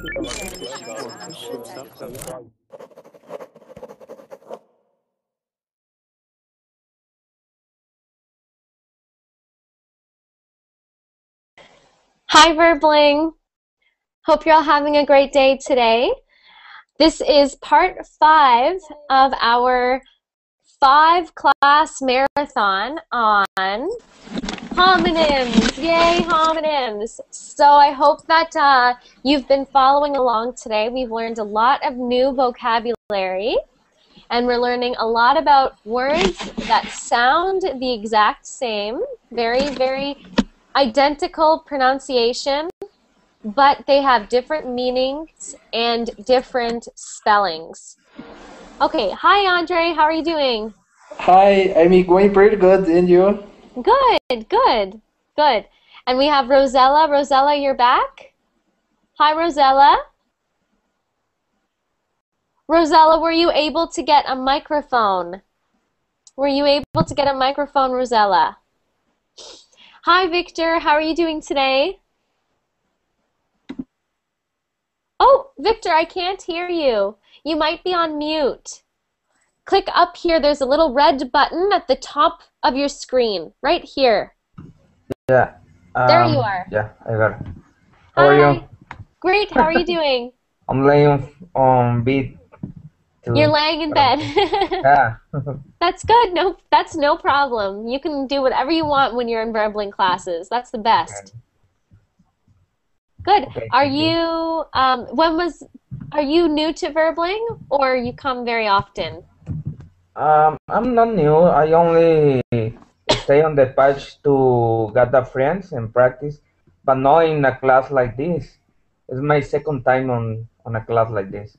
Hi, Verbling. Hope you're all having a great day today. This is part 5 of our 5-class marathon on homonyms. Yay, homonyms. So I hope that you've been following along today. We've learned a lot of new vocabulary, and we're learning a lot about words that sound the exact same, very, very identical pronunciation, but they have different meanings and different spellings. Okay, hi Andre, how are you doing? Hi, I'm going pretty good, and you? Good, good, good. And we have Rosella. Rosella, you're back? Hi, Rosella. Rosella, were you able to get a microphone? Were you able to get a microphone, Rosella? Hi, Victor. How are you doing today? Oh, Victor, I can't hear you. You might be on mute. Click up here. There's a little red button at the top of your screen, right here. Yeah. There you are. Yeah, I got it. How are you? Great. How are you doing? I'm laying on bed. You're laying in bed. Yeah. That's good. No, that's no problem. You can do whatever you want when you're in Verbling classes. That's the best. Good. Okay, Are you are you new to Verbling, or you come very often? I'm not new. I only stay on the page to gather friends and practice, but not in a class like this. It's my second time on a class like this.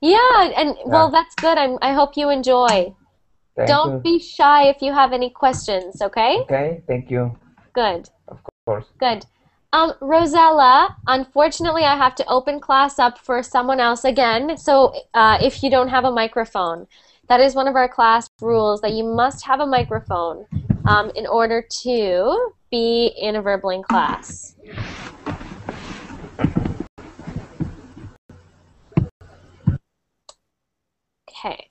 Yeah, and well, Yeah. that's good. I hope you enjoy. Thank Don't you. be shy if you have any questions, okay? Okay, thank you. Good. Of course. Good. Rosella, unfortunately, I have to open class up for someone else again. So if you don't have a microphone, that is one of our class rules, that you must have a microphone in order to be in a Verbling class. Okay.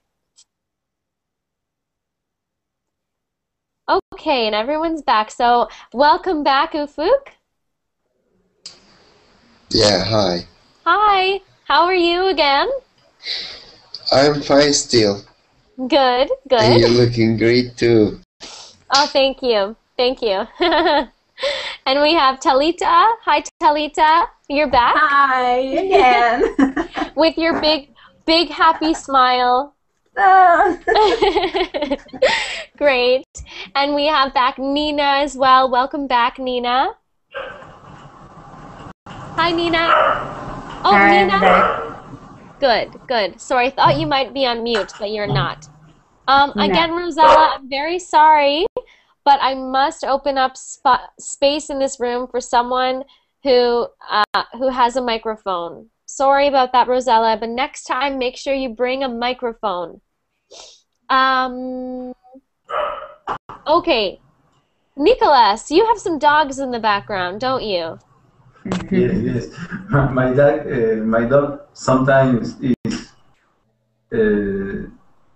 Okay, and everyone's back. So welcome back, Ufuk. Yeah, hi. Hi. How are you again? I'm fine still. Good, good. And you're looking great too. Oh, thank you. Thank you. And we have Talita. Hi, Talita. You're back? Hi again. With your big happy smile. Great. And we have back Nina as well. Welcome back, Nina. Hi, Nina. Oh, Hi, Nina. Good, good. Sorry, I thought you might be on mute, but you're not. Again, Rosella, I'm very sorry, but I must open up space in this room for someone who has a microphone. Sorry about that, Rosella, but next time make sure you bring a microphone. Okay. Nicholas, you have some dogs in the background, don't you? Yes, yes. My dog sometimes is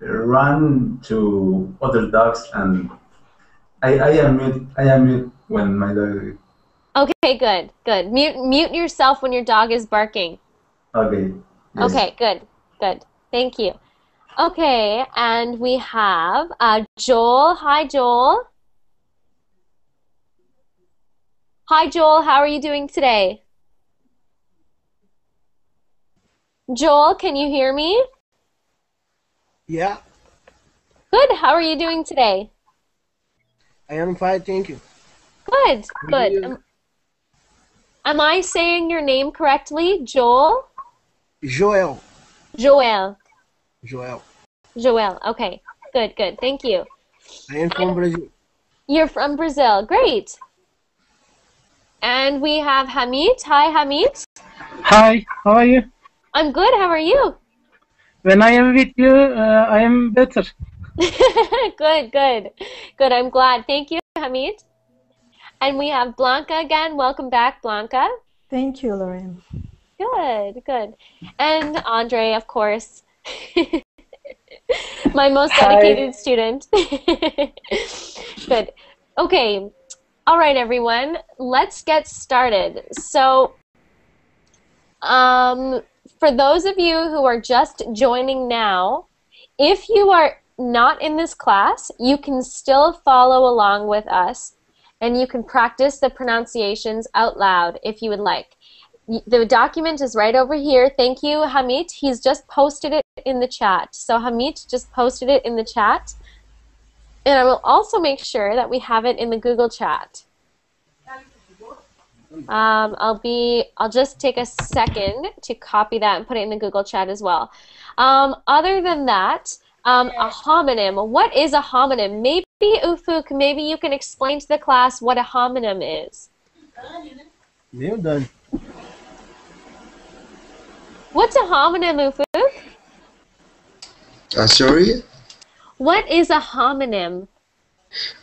run to other dogs, and I am mute when my dog. Okay, good, good. Mute yourself when your dog is barking. Okay. Yes. Okay, good, good. Thank you. Okay, and we have Joel. Hi, Joel. Hi, Joel. How are you doing today? Joel, can you hear me? Yeah, Good. How are you doing today? I am fine, thank you. Good, How are good. you? Am I saying your name correctly? Joel? Joel. Joel. Joel. Joel. Okay. Good, good. Thank you. I am from Brazil. You're from Brazil. Great. And we have Hamid. Hi, Hamid. Hi, how are you? I'm good. How are you? When I am with you, I am better. Good, good. Good. I'm glad. Thank you, Hamid. And we have Blanca again. Welcome back, Blanca. Thank you, Lorraine. Good, good. And Andre, of course, my most dedicated student. Good. Okay. All right, everyone. Let's get started. So, for those of you who are just joining now, if you are not in this class, you can still follow along with us, and you can practice the pronunciations out loud if you would like. The document is right over here. Thank you, Hamid. He's just posted it in the chat. So Hamid just posted it in the chat. And I will also make sure that we have it in the Google chat. I'll just take a second to copy that and put it in the Google chat as well. Other than that, a homonym. What is a homonym? Maybe Ufuk, maybe you can explain to the class what a homonym is. Meu done. What's a homonym, Ufuk? Sorry? What is a homonym?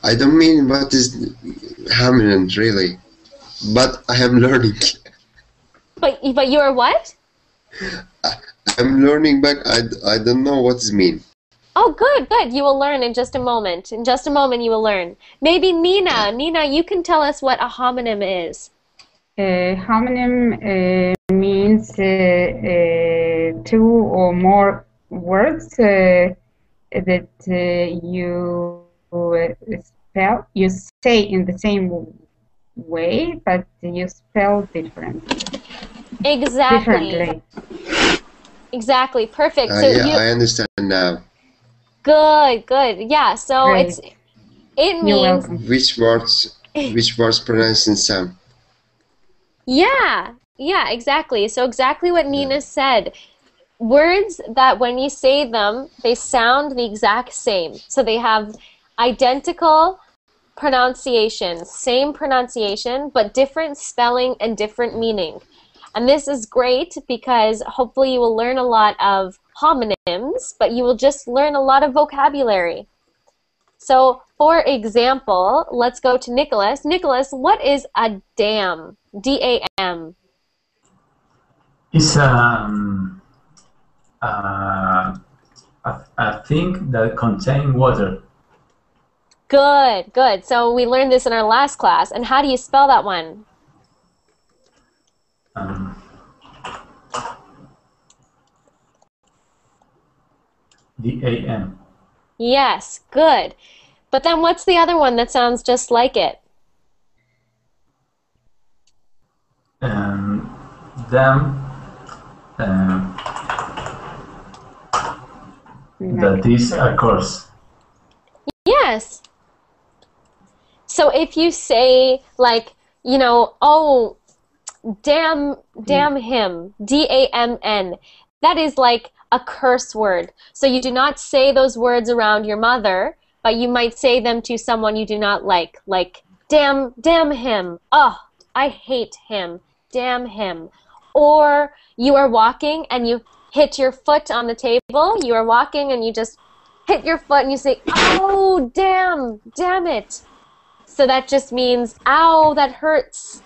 I don't mean what is Hamilton, really. But I am learning. But you're what? I'm learning, but I don't know what it means. Oh, good, good. You will learn in just a moment. In just a moment, you will learn. Maybe Nina. Nina, you can tell us what a homonym is. Homonym means two or more words that you say in the same way, but you spell differently. Exactly. Exactly. Perfect. So Yeah, I understand now. Good, good. Yeah. So Great. it You're means welcome. Which words pronounced in some? yeah, yeah, exactly. So exactly what Nina said. Words that when you say them, they sound the exact same. So they have identical pronunciation, same pronunciation, but different spelling and different meaning. And this is great because hopefully you will learn a lot of homonyms, but you will just learn a lot of vocabulary. So, for example, let's go to Nicholas. Nicholas, what is a dam? D-A-M. It's a thing that contains water. Good, good. So we learned this in our last class. And how do you spell that one? D-A-M. Yes, good. But then what's the other one that sounds just like it? Dam. That is a course. Yes. So if you say, like, you know, oh, damn him, D-A-M-N, that is like a curse word. So you do not say those words around your mother, but you might say them to someone you do not like damn him, oh, I hate him, damn him. Or you are walking and you hit your foot on the table, you are walking and you just hit your foot and you say, oh, damn it. So that just means, ow, that hurts.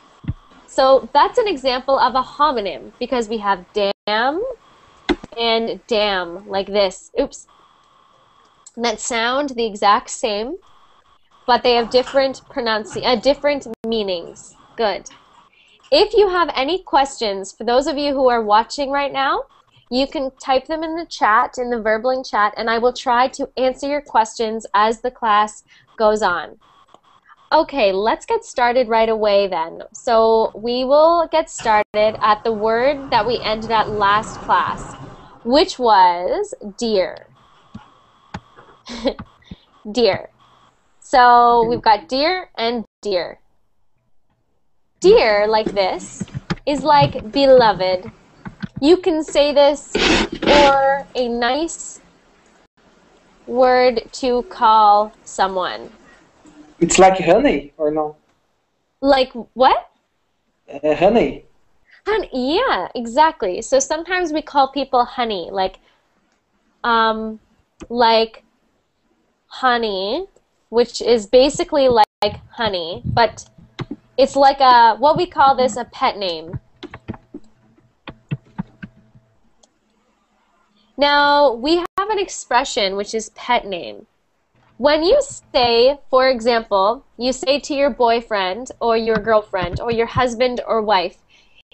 So that's an example of a homonym because we have damn and damn, like this. Oops. That sound the exact same, but they have different different meanings. Good. If you have any questions, for those of you who are watching right now, you can type them in the chat, in the Verbling chat, and I will try to answer your questions as the class goes on. Okay, let's get started right away then. So we will get started at the word that we ended at last class, which was deer. Deer. So we've got deer and deer. Deer, like this, is like beloved. You can say this or a nice word to call someone. It's like honey, or no? Like what? Honey. Honey, yeah, exactly. So sometimes we call people honey, like honey, which is basically like honey, but it's like what we call this a pet name. Now, we have an expression which is pet name. When you say, for example, you say to your boyfriend or your girlfriend or your husband or wife,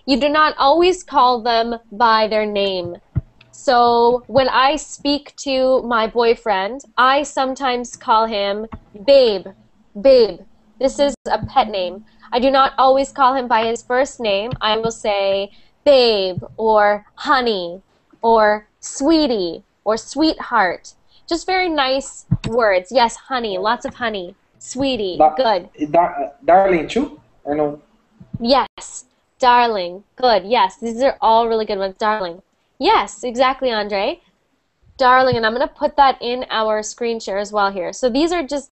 you do not always call them by their name. So when I speak to my boyfriend, I sometimes call him babe, babe. This is a pet name. I do not always call him by his first name. I will say babe or honey or sweetie or sweetheart. Just very nice words. Yes, honey, lots of honey. Sweetie, good. Darling too, or no? Yes, darling, good. Yes, these are all really good ones. Darling. Yes, exactly, Andre. Darling, and I'm going to put that in our screen share as well here. So these are just,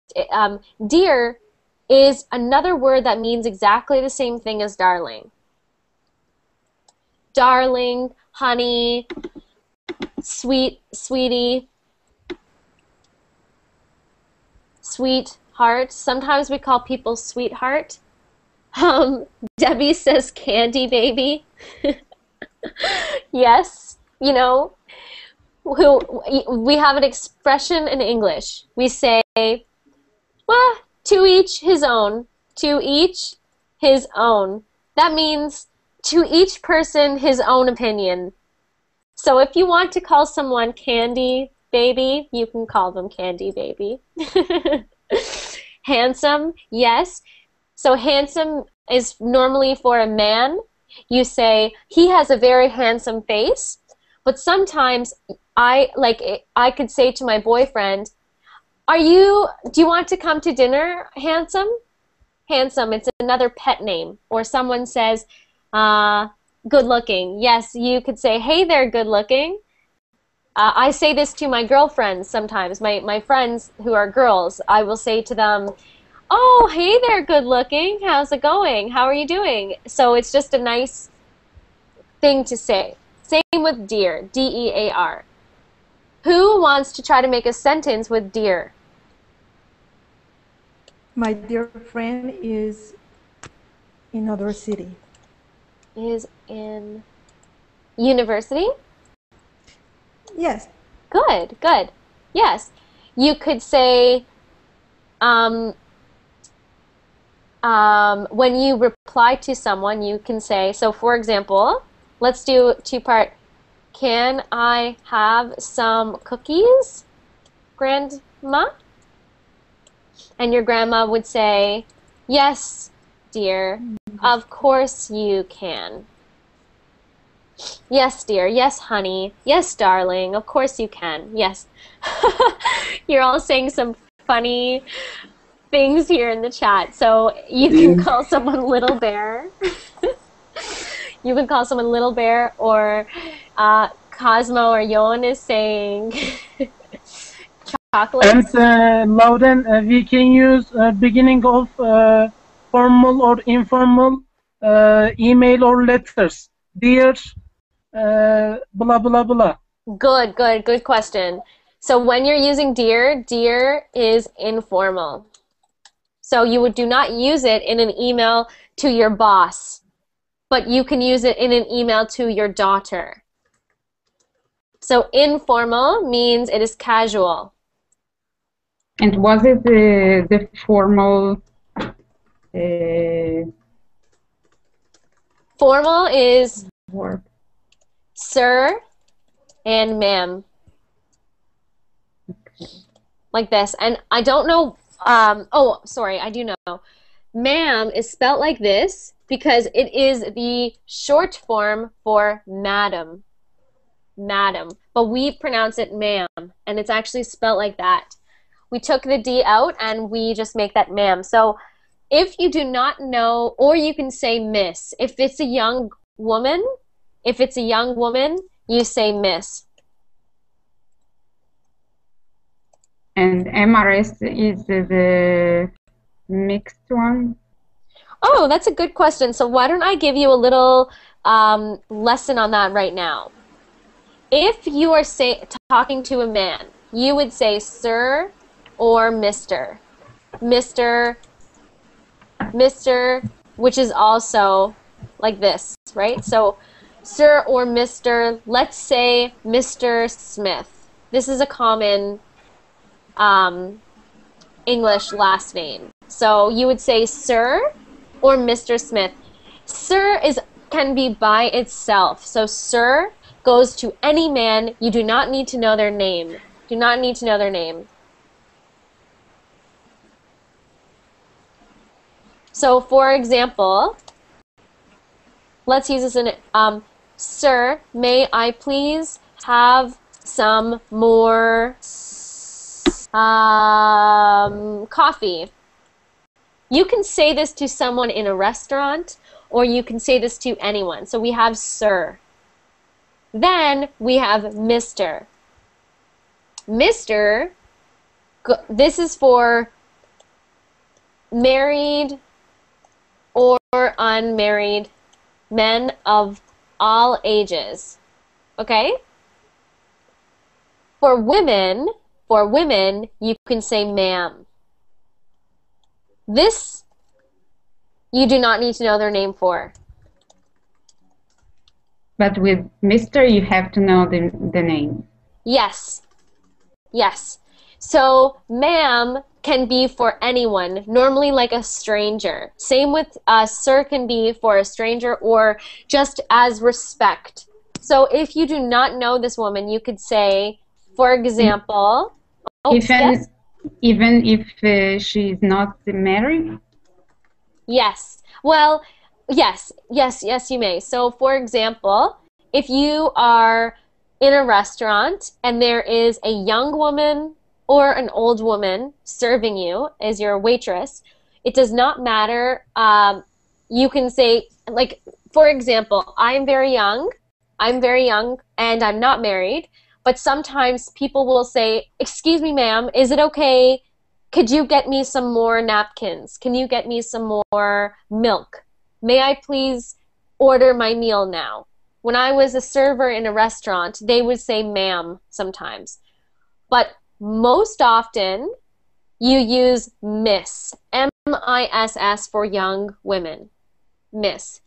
dear is another word that means exactly the same thing as darling. Darling, honey, sweet, sweetie, sweetheart. Sometimes we call people sweetheart. Debbie says candy baby. Yes, you know, we have an expression in English. We say, well, to each his own. To each his own. That means to each person his own opinion. So if you want to call someone candy baby, you can call them candy baby. Handsome, yes. So handsome is normally for a man. You say, he has a very handsome face. But sometimes I could say to my boyfriend, do you want to come to dinner, handsome? Handsome, it's another pet name. Or someone says, good looking. Yes, you could say, hey there, good looking. I say this to my girlfriends sometimes, my friends who are girls. I will say to them, oh, hey there, good looking. How's it going? How are you doing? So it's just a nice thing to say. Same with dear, D-E-A-R. Who wants to try to make a sentence with dear? My dear friend is in another city. Is in university? Yes. Good, good. Yes. You could say, when you reply to someone, you can say, so for example, let's do two-part. Can I have some cookies, Grandma? And your grandma would say, yes, dear, of course you can. Yes, dear. Yes, honey. Yes, darling. Of course you can. Yes. You're all saying some funny things here in the chat. So you can call someone Little Bear. You can call someone Little Bear, or Cosmo or Yon is saying chocolate. And Loudon, we can use beginning of formal or informal email or letters. Dear, blah, blah, blah. Good, good, good question. So when you're using dear, dear is informal. So you do not use it in an email to your boss, but you can use it in an email to your daughter. So informal means it is casual. And was it the formal? Formal is word. Sir and ma'am. Okay. Like this. And I don't know, oh, sorry, I do know. Ma'am is spelt like this because it is the short form for madam. Madam. But we pronounce it ma'am, and it's actually spelt like that. We took the D out and we just make that ma'am. So if you do not know, or you can say miss. If it's a young woman, you say miss. And MRS is the mixed one? Oh, that's a good question. So why don't I give you a little lesson on that right now. If you are talking to a man, you would say sir or Mr. Mr., which is also like this, right? So Sir or Mr. Let's say Mr. Smith. This is a common English last name. So you would say Sir or Mr. Smith. Sir can be by itself. So Sir goes to any man. You do not need to know their name. Do not need to know their name. So for example, let's use this in Sir, may I please have some more coffee? You can say this to someone in a restaurant, or you can say this to anyone. So we have Sir. Then we have Mr. Mr. This is for married or unmarried men of all ages. Okay? For women, you can say ma'am. This, you do not need to know their name for. But with Mr., you have to know the name. Yes. Yes. So, ma'am can be for anyone, normally like a stranger. Same with sir can be for a stranger or just as respect. So, if you do not know this woman, you could say, for example, even if she's not married? Yes. Well, yes, you may. So, for example, if you are in a restaurant and there is a young woman or an old woman serving you as your waitress, it does not matter. You can say, like, for example, I'm very young, and I'm not married, but sometimes people will say, excuse me, ma'am, is it okay? Could you get me some more napkins? Can you get me some more milk? May I please order my meal now? When I was a server in a restaurant, they would say ma'am sometimes. But most often, you use miss. M-I-S-S for young women. Miss.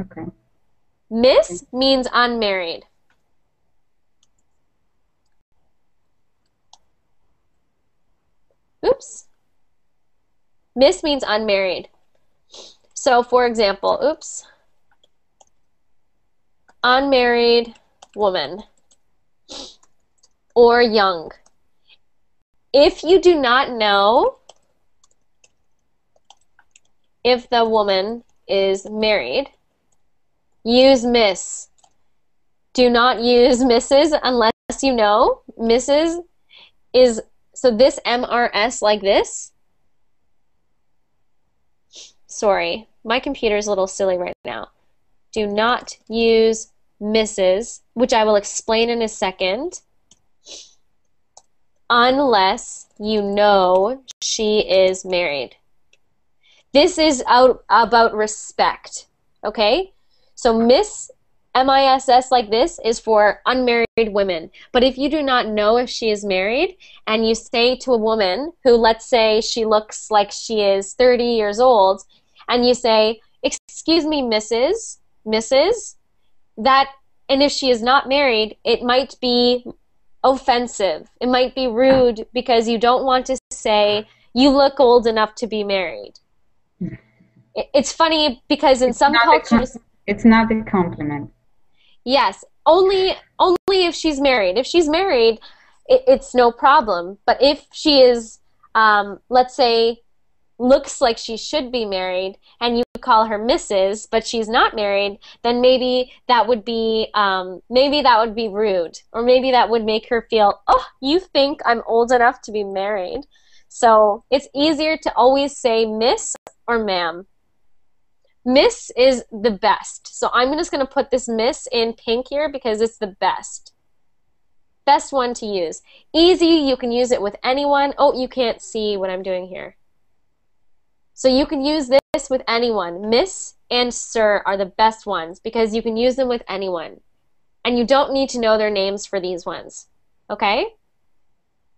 Okay. Miss means unmarried. Oops. Miss means unmarried. So, for example, unmarried woman or young. If you do not know if the woman is married, use miss. Do not use Mrs. unless you know. Mrs. is, so this MRS like this. Sorry, my computer's a little silly right now. Do not use Mrs., which I will explain in a second, unless you know she is married. This is about respect, okay? So Miss, M-I-S-S like this, is for unmarried women. But if you do not know if she is married, and you say to a woman who, let's say she looks like she is 30 years old, and you say, excuse me, Mrs., that, and if she is not married, it might be offensive. It might be rude because you don't want to say, you look old enough to be married. It's funny because in some cultures... It's not a compliment. Yes, only if she's married. If she's married, it's no problem. But if she is, let's say, looks like she should be married, and you call her Mrs., but she's not married, then maybe that would be rude, or maybe that would make her feel, oh, you think I'm old enough to be married. So it's easier to always say Miss or Ma'am. Miss is the best. So I'm just going to put this Miss in pink here because it's the best. Best one to use. Easy, you can use it with anyone. Oh, you can't see what I'm doing here. So you can use this with anyone. Miss and Sir are the best ones because you can use them with anyone. And you don't need to know their names for these ones. Okay?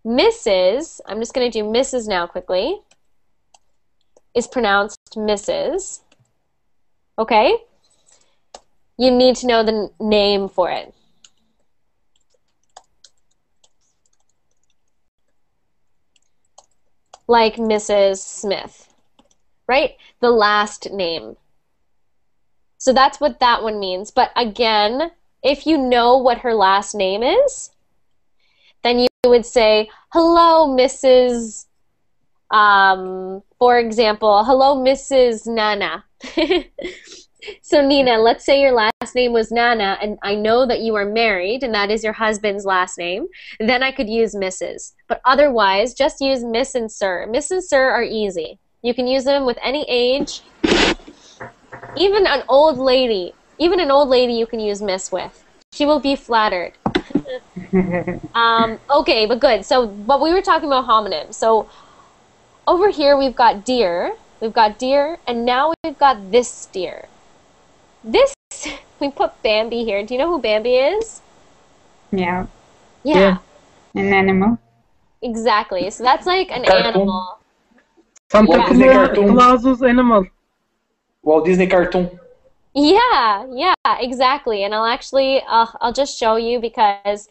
Mrs., I'm just going to do Mrs. now quickly, is pronounced Mrs. Okay? you need to know the name for it. Like Mrs. Smith, right? The last name. So that's what that one means. But again, if you know what her last name is, then you would say, hello, Mrs. For example, hello, Mrs. Nana. So Nina, let's say your last name was Nana, and I know that you are married, and that is your husband's last name. Then I could use Mrs. But otherwise, just use Miss and Sir. Miss and Sir are easy. You can use them with any age. Even an old lady you can use Miss with. She will be flattered. Okay, but good. So, but we were talking about homonyms. So over here we've got deer, and now we've got this deer. This, we put Bambi here. Do you know who Bambi is? Yeah. Yeah. An animal. Exactly. So that's like an Cartoon. animal. Santa Walt Disney cartoon. Claus's animal. Walt Disney cartoon. Yeah, exactly. And I'll just show you because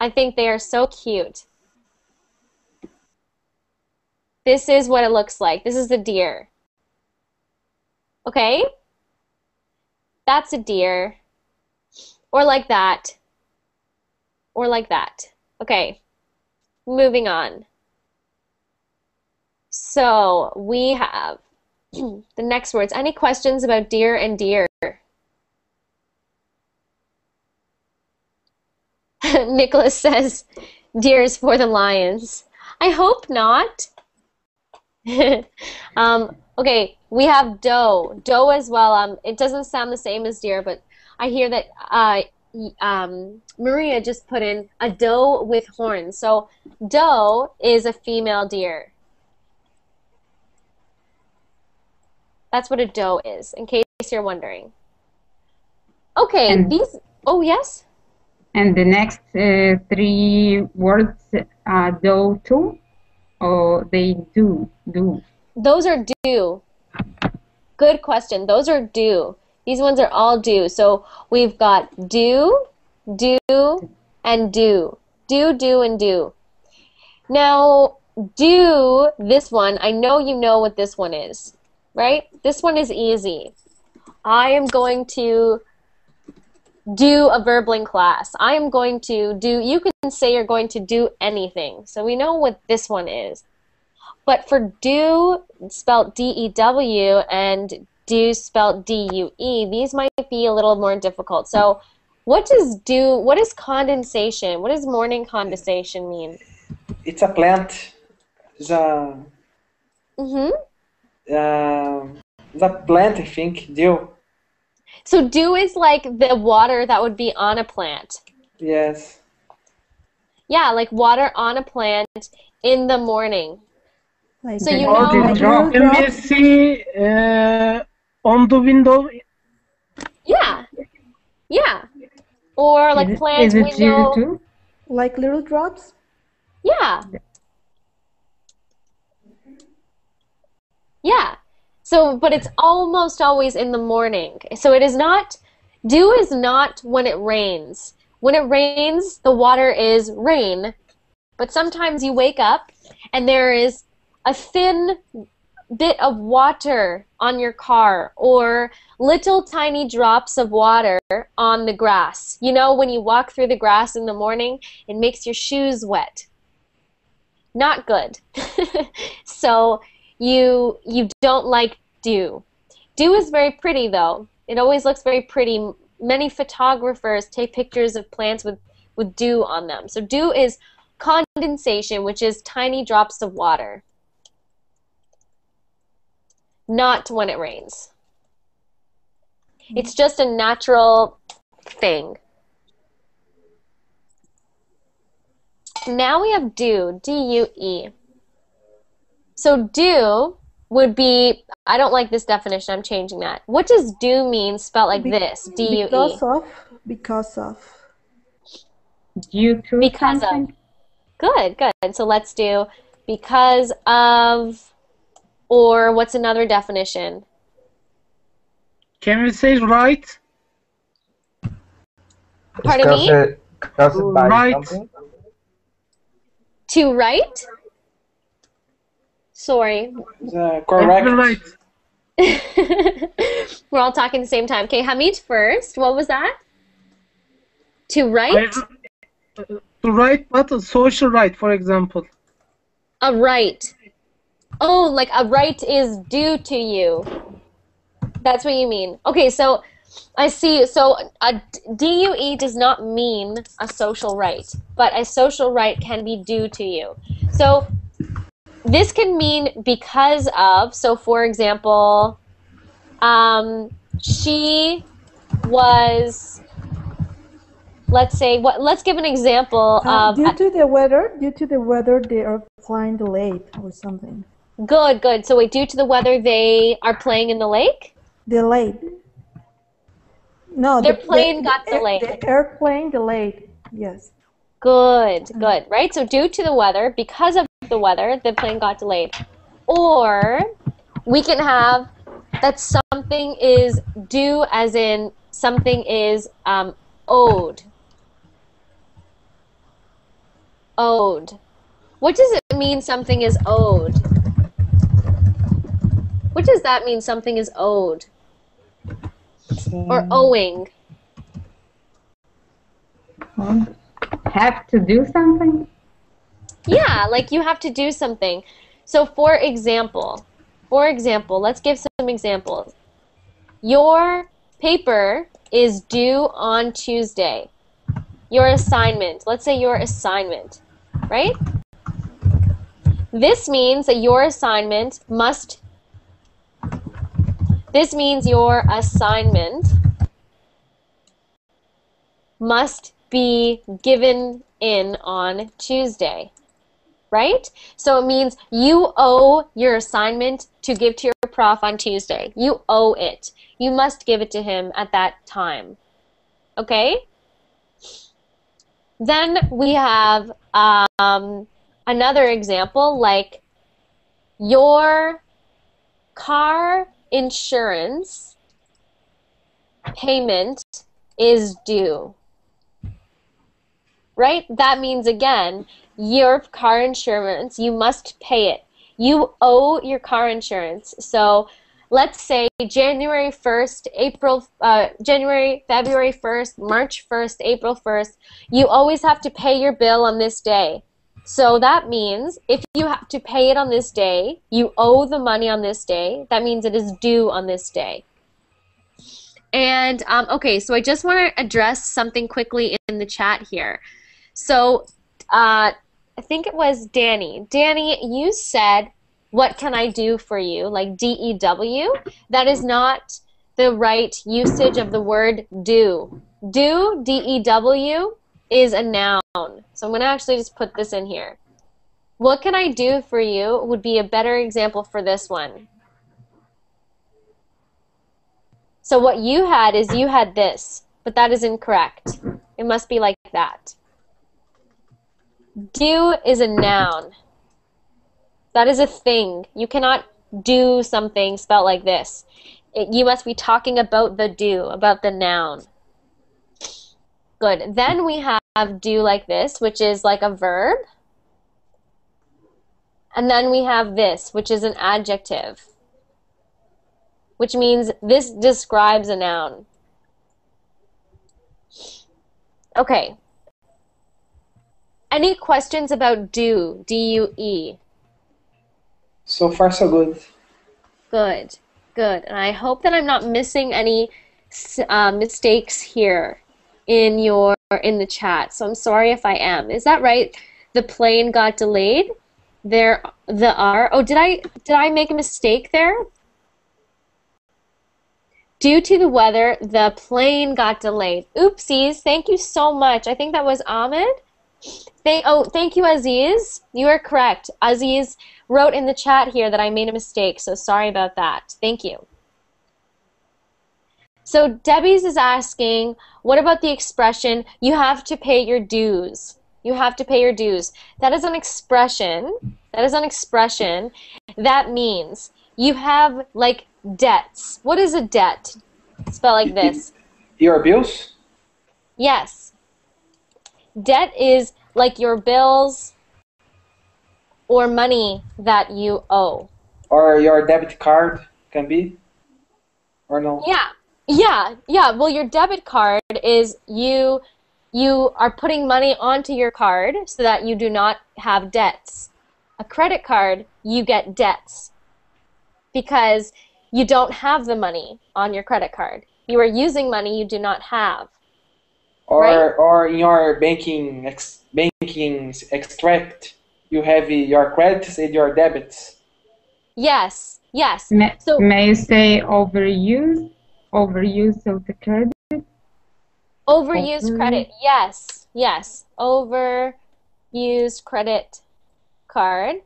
I think they are so cute. This is what it looks like. This is the deer. Okay? That's a deer. Or like that. Or like that. Okay. Moving on. So we have the next words. Any questions about deer and deer? Nicholas says deer is for the lions. I hope not. Okay, we have doe. Doe as well. It doesn't sound the same as deer, but I hear that Maria just put in a doe with horns. So doe is a female deer. That's what a doe is, in case you're wondering. Okay, And oh, yes? And the next three words are do too, or they do. Those are do. Good question. Those are do. These ones are all do. So we've got do, and do. Do, and do. Now, do, this one, I know you know what this one is, right? This one is easy. I am going to do a verbling class. I am going to do, you can say you're going to do anything. So we know what this one is. But for do, spelled D-E-W, and do, spelled D-U-E, these might be a little more difficult. So what is condensation? What does morning condensation mean? It's a plant. It's a... it's a plant, I think, dew. So dew is like the water that would be on a plant. Yes. Yeah, like water on a plant in the morning. Like, so you Or know, can we see on the window? Yeah. Or like plant window. Too? Like little drops? Yeah. So, but it's almost always in the morning. So it is not, dew is not when it rains. When it rains, the water is rain. But sometimes you wake up and there is a thin bit of water on your car or little tiny drops of water on the grass. You know, when you walk through the grass in the morning, it makes your shoes wet. Not good. So you don't like dew. Dew is very pretty though. It always looks very pretty. Many photographers take pictures of plants with dew on them. So dew is condensation, which is tiny drops of water. Not when it rains. It's just a natural thing. Now we have do, D-U-E. So do would be, I don't like this definition, I'm changing that. What does do mean spelled like this, D-U-E? Because of. Due to because something? Of. Good. So let's do because of, or what's another definition? Can we say right? Pardon me? Caused by Right. something? To write? Sorry. Correct. Right. We're all talking at the same time. Okay, Hamid first. What was that? To write? To write, but a social right, for example. A right. Oh, like a right is due to you. That's what you mean. Okay, so I see. So a DUE does not mean a social right, but a social right can be due to you. So this can mean because of. So for example, she was. Let's say what. Let's give an example of. Due to the weather, they are flying delayed or something. Good, good. So wait, due to the weather, they are playing in the lake? Delayed. No, their plane got delayed. The airplane delayed. Yes. Good, good. Right? So due to the weather, because of the weather, the plane got delayed. Or we can have that something is due as in something is owed. Owed. What does it mean something is owed? What does that mean something is owed? Or owing? Have to do something? Yeah, like you have to do something. So for example, let's give some examples. Your paper is due on Tuesday. Your assignment, let's say your assignment, right? This means that your assignment must be given in on Tuesday, right? So it means you owe your assignment to give to your prof on Tuesday. You owe it. You must give it to him at that time. Okay? Then we have another example, like your car insurance payment is due. Right? That means, again, your car insurance, you must pay it. You owe your car insurance. So let's say January 1st, February 1st, March 1st, April 1st, you always have to pay your bill on this day. So that means if you have to pay it on this day, you owe the money on this day, that means it is due on this day. And, okay, so I just want to address something quickly in the chat here. So, I think it was Danny. Danny, you said, what can I do for you? Like DEW. That is not the right usage of the word do. Do, DEW, is a noun. So I'm going to actually just put this in here. What can I do for you would be a better example for this one. So what you had is you had this, but that is incorrect. It must be like that. Do is a noun. That is a thing. You cannot do something spelled like this. You must be talking about the do, about the noun. Good. Then we have do like this, which is like a verb. And then we have this, which is an adjective, which means this describes a noun. Okay. Any questions about do, D-U-E? So far, so good. Good, good. And I hope that I'm not missing any mistakes here in the chat. So I'm sorry if I am. Is that right? The plane got delayed. The are. Oh, did I make a mistake there? Due to the weather, the plane got delayed. Oopsies. Thank you so much. I think that was Ahmed. Thank you, Aziz. You are correct. Aziz wrote in the chat here that I made a mistake, so sorry about that. Thank you. So Debbie's is asking, what about the expression, you have to pay your dues? You have to pay your dues. That is an expression. That means you have, like, debts. What is a debt? Spell like this. Your bills? Yes. Debt is like your bills or money that you owe. Or your debit card can be, or no? Yeah. Well, your debit card is you are putting money onto your card so that you do not have debts. A credit card, you get debts because you don't have the money on your credit card. You are using money you do not have. Right? Or in your banking extract, you have your credits and your debits. Yes. May you say overuse of the credit? Overused credit. Yes. Overused credit card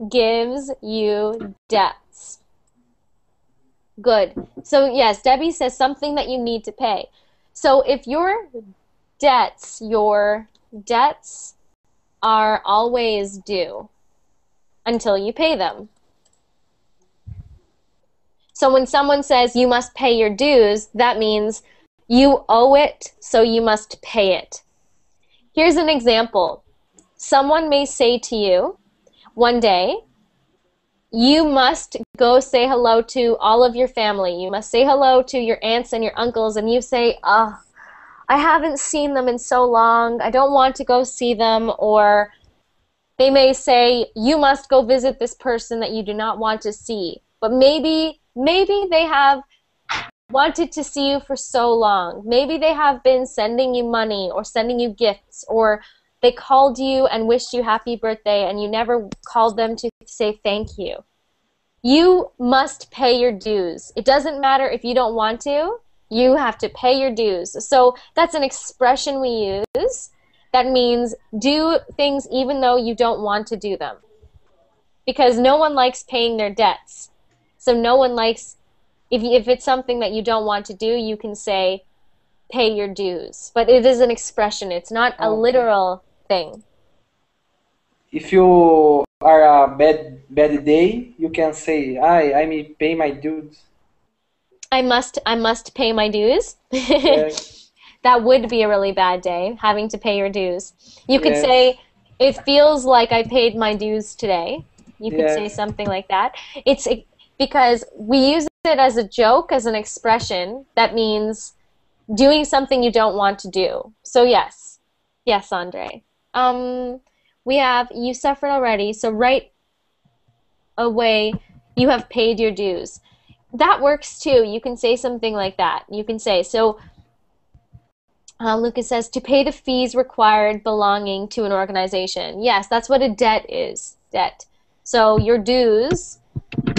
gives you debts. Good. So yes, Debbie says something that you need to pay. So if your debts are always due until you pay them. So when someone says you must pay your dues, that means you owe it, so you must pay it. Here's an example. Someone may say to you one day, you must go say hello to all of your family. You must say hello to your aunts and your uncles, and you say, I haven't seen them in so long. I don't want to go see them. Or they may say, you must go visit this person that you do not want to see. But maybe they have wanted to see you for so long. Maybe they have been sending you money or sending you gifts, or they called you and wished you happy birthday and you never called them to say thank you. You must pay your dues. It doesn't matter if you don't want to. You have to pay your dues. So that's an expression we use that means do things even though you don't want to do them. Because no one likes paying their debts. So no one likes, if it's something that you don't want to do, you can say pay your dues. But it is an expression. It's not a literal thing. If you are a bad day, you can say, I may pay my dues. I must pay my dues. Yes. That would be a really bad day, having to pay your dues. You could Yes. say, it feels like I paid my dues today. You could say Yes. something like that. It's because we use it as a joke, as an expression that means doing something you don't want to do. So yes, Andre. We have, you suffered already, so right away you have paid your dues. That works too. You can say something like that. You can say, so Lucas says, to pay the fees required belonging to an organization. Yes, that's what a debt is. Debt. So your dues.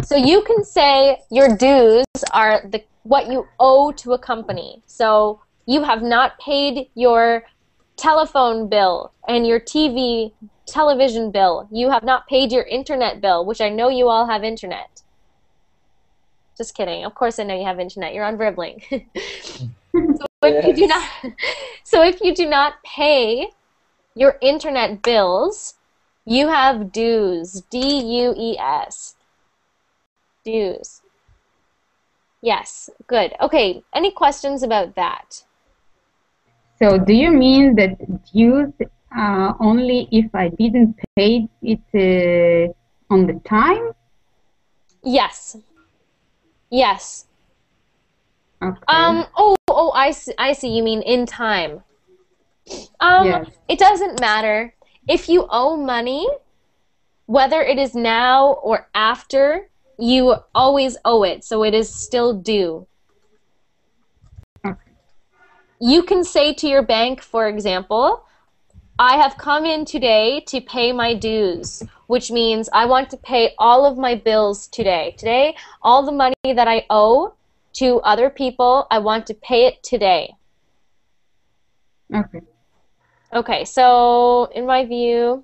So you can say your dues are what you owe to a company. So you have not paid your telephone bill and your television bill. You have not paid your internet bill, which I know you all have internet. Just kidding. Of course I know you have internet. You're on Dribbling. So if you do not pay your internet bills, you have dues. D-U-E-S. Dues. Yes, good. Okay, any questions about that? So do you mean that dues only if I didn't pay it on the time? Yes. Yes. Okay. I see. You mean in time. Yes. It doesn't matter. If you owe money, whether it is now or after, you always owe it, so it is still due. Okay. You can say to your bank, for example, I have come in today to pay my dues, which means I want to pay all of my bills today. Today, all the money that I owe to other people, I want to pay it today. Okay. Okay, so in my view,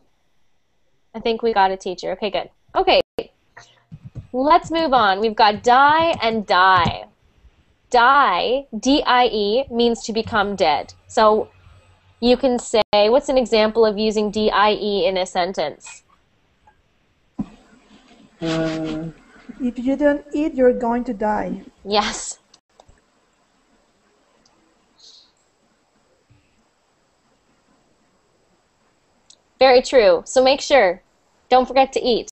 I think we got a teacher. Okay, good. Okay, let's move on. We've got die and die. Die, D-I-E, means to become dead. So you can say, what's an example of using D-I-E in a sentence? If you don't eat, you're going to die. Yes. Very true. So make sure. Don't forget to eat.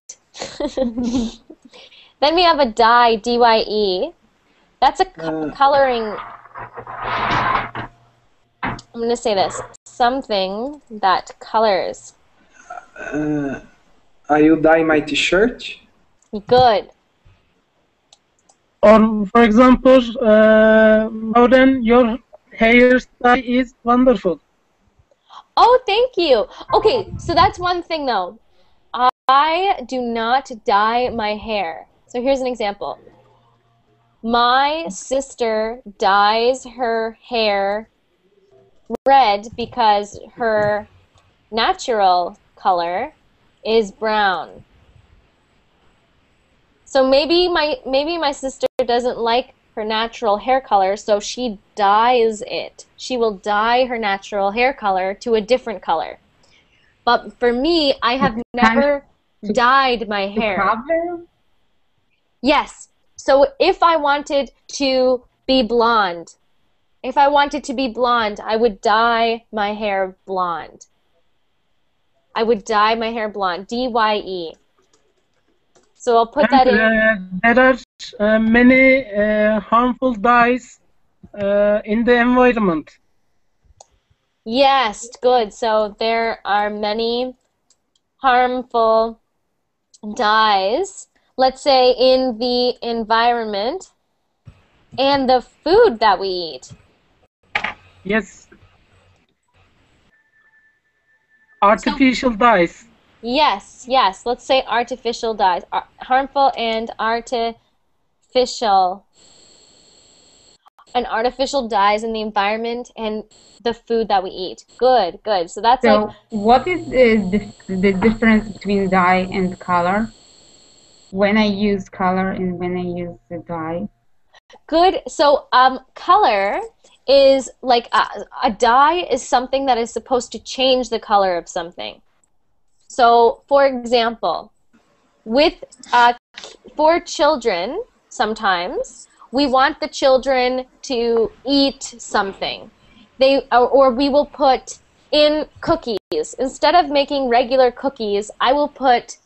Then we have a dye, D-Y-E. That's a coloring. I'm going to say this. Something that colors. I will dye my t-shirt. Good. Or, for example, Lauren, your hairstyle is wonderful. Oh, thank you. Okay, so that's one thing though. I do not dye my hair. So here's an example. My sister dyes her hair red because her natural color is brown. So maybe my sister doesn't like her natural hair color, so she dyes it. She will dye her natural hair color to a different color. But for me, I have never dyed my hair. Cover? Yes. So if I wanted to be blonde, I would dye my hair blonde. I would dye my hair blonde. D-Y-E. So I'll put that in. There are many harmful dyes in the environment. Yes, good. So there are many harmful dyes, let's say, in the environment and the food that we eat. Yes. Artificial dyes. Yes, yes. Let's say artificial dyes. Harmful and artificial. And artificial dyes in the environment and the food that we eat. Good, good. So that's So what is the difference between dye and color? When I use color and when I use the dye? Good. So color is like a dye is something that is supposed to change the color of something. So, for example, for children, sometimes we want the children to eat something. Or we will put in cookies. Instead of making regular cookies, I will put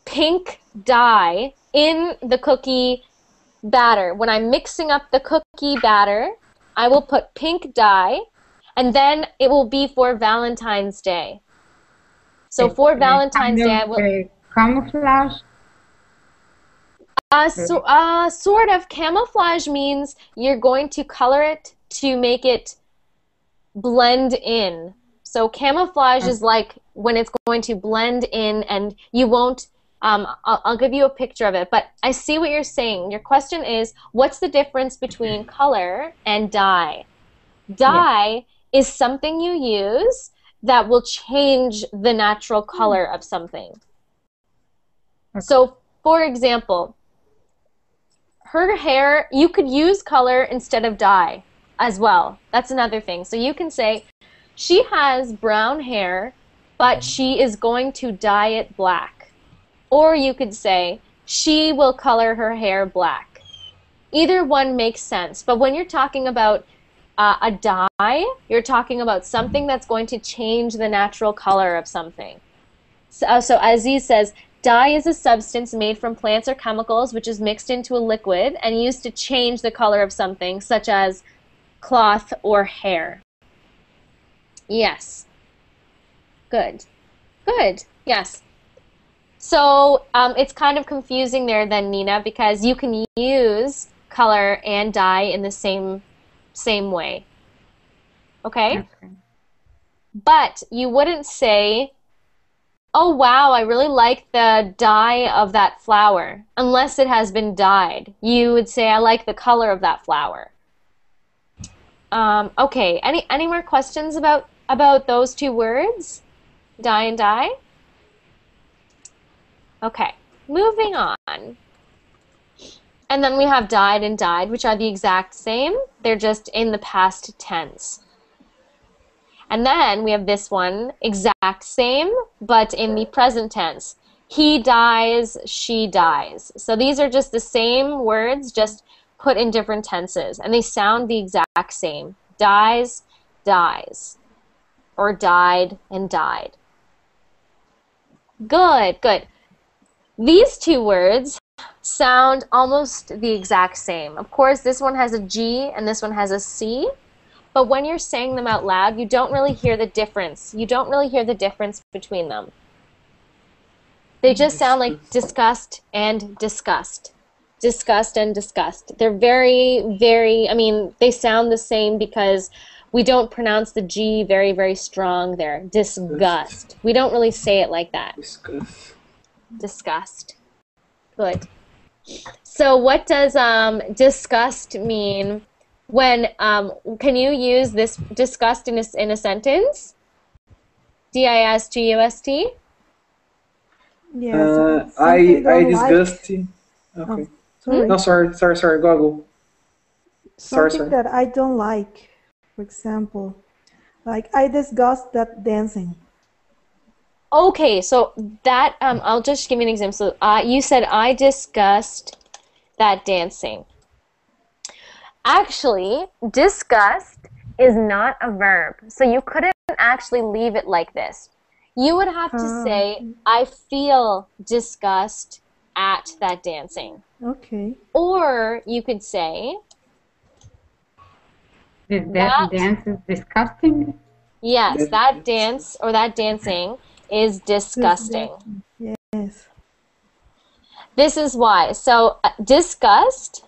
pink dye in the cookie batter. When I'm mixing up the cookie batter, I will put pink dye, and then it will be for Valentine's Day. So for Valentine's Day, I will... Camouflage? Sort of. Camouflage means you're going to color it to make it blend in. So camouflage is like when it's going to blend in and you won't... I'll give you a picture of it, but I see what you're saying. Your question is, what's the difference between color and dye? Dye is something you use that will change the natural color of something. Okay. So, for example, her hair, you could use color instead of dye as well. That's another thing. So you can say, she has brown hair, but she is going to dye it black. Or you could say, she will color her hair black. Either one makes sense. But when you're talking about a dye, you're talking about something that's going to change the natural color of something. So Aziz says, dye is a substance made from plants or chemicals which is mixed into a liquid and used to change the color of something, such as cloth or hair. Yes. Good. Good. Yes. So it's kind of confusing there then, Nina, because you can use color and dye in the same way. Okay? But you wouldn't say, oh wow, I really like the dye of that flower, unless it has been dyed. You would say, I like the color of that flower. Okay, any more questions about those two words? Dye and dye? Okay, moving on. And then we have dyed and dyed, which are the exact same. They're just in the past tense. And then we have this one, exact same, but in the present tense. He dies, she dies. So these are just the same words, just put in different tenses. And they sound the exact same. Dies, dies. Or died and died. Good, good. These two words sound almost the exact same. Of course, this one has a G and this one has a C, but when you're saying them out loud, you don't really hear the difference. You don't really hear the difference between them. They just sound like disgust and disgust. Disgust and disgust. They're very, very, I mean, they sound the same because we don't pronounce the G very, very strong there. Disgust. We don't really say it like that. Disgust. Disgust. Good. So what does disgust mean when, can you use this disgust in a sentence? D-I-S-G-U-S-T? Yes. I disgust. Okay. Oh, sorry. No, sorry. Go. Something that I don't like, for example, like I disgust that dancing. Okay, so that, I'll just give you an example. So, you said, I disgust that dancing. Actually, disgust is not a verb, so you couldn't actually leave it like this. You would have to say, I feel disgust at that dancing. Okay. Or you could say, That dance is disgusting. yes, that dance or that dancing is disgusting. Yes. This is why. So disgust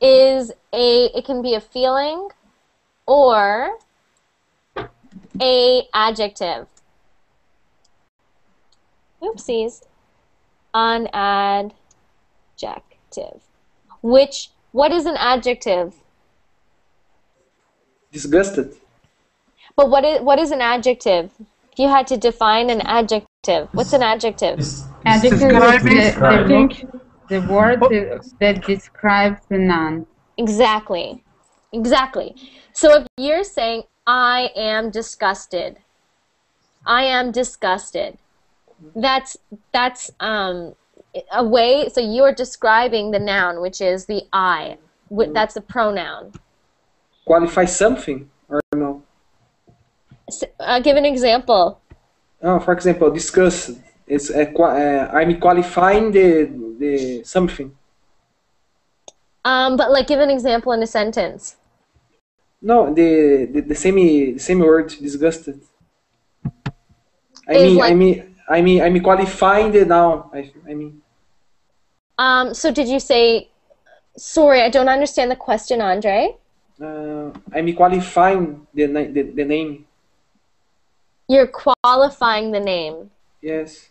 is it can be a feeling or a adjective. Oopsies. An adjective. What is an adjective? Disgusted. But what is an adjective? If you had to define an adjective, what's an adjective? Adjective is the word that describes the noun. Exactly. Exactly. So if you're saying, I am disgusted. I am disgusted. That's a way, so you're describing the noun, which is the I. That's a pronoun. Qualify something or no? Give an example. For example, discuss. It's I'm qualifying the something. But like, give an example in a sentence. No, the same word, disgusted. I mean qualifying the noun. I mean. So did you say? Sorry, I don't understand the question, Andre. I'm qualifying the name. You're qualifying the name. Yes,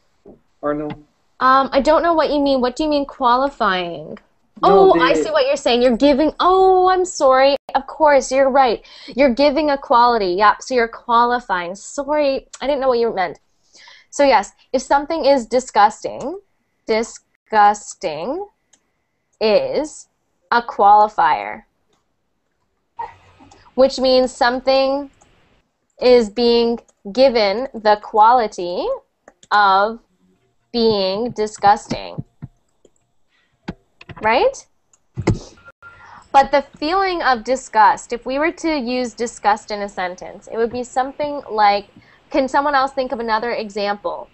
or no? I don't know what you mean. What do you mean qualifying? No, I see what you're saying. You're giving. Oh, I'm sorry. Of course, you're right. You're giving a quality. Yeah. So you're qualifying. Sorry, I didn't know what you meant. So yes, if something is disgusting is a qualifier, which means something is being given the quality of being disgusting, right? But the feeling of disgust, if we were to use disgust in a sentence, it would be something like, can someone else think of another example?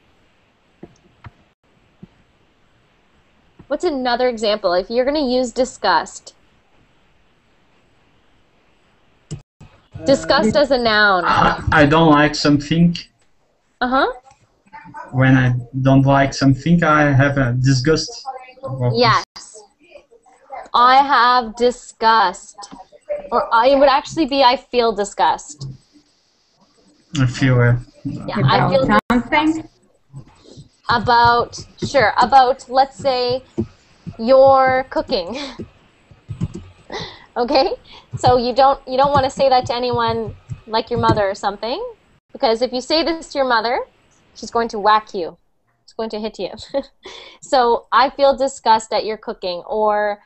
What's another example? If you're going to use disgust. Disgust as a noun. I don't like something. Uh-huh. When I don't like something, I have a disgust. Yes. I have disgust. Or it would actually be I feel disgust. I feel it. Yeah, I feel something. About, let's say, your cooking. Okay? So you don't want to say that to anyone like your mother or something, because if you say this to your mother, she's going to whack you. She's going to hit you. So I feel disgust at your cooking, or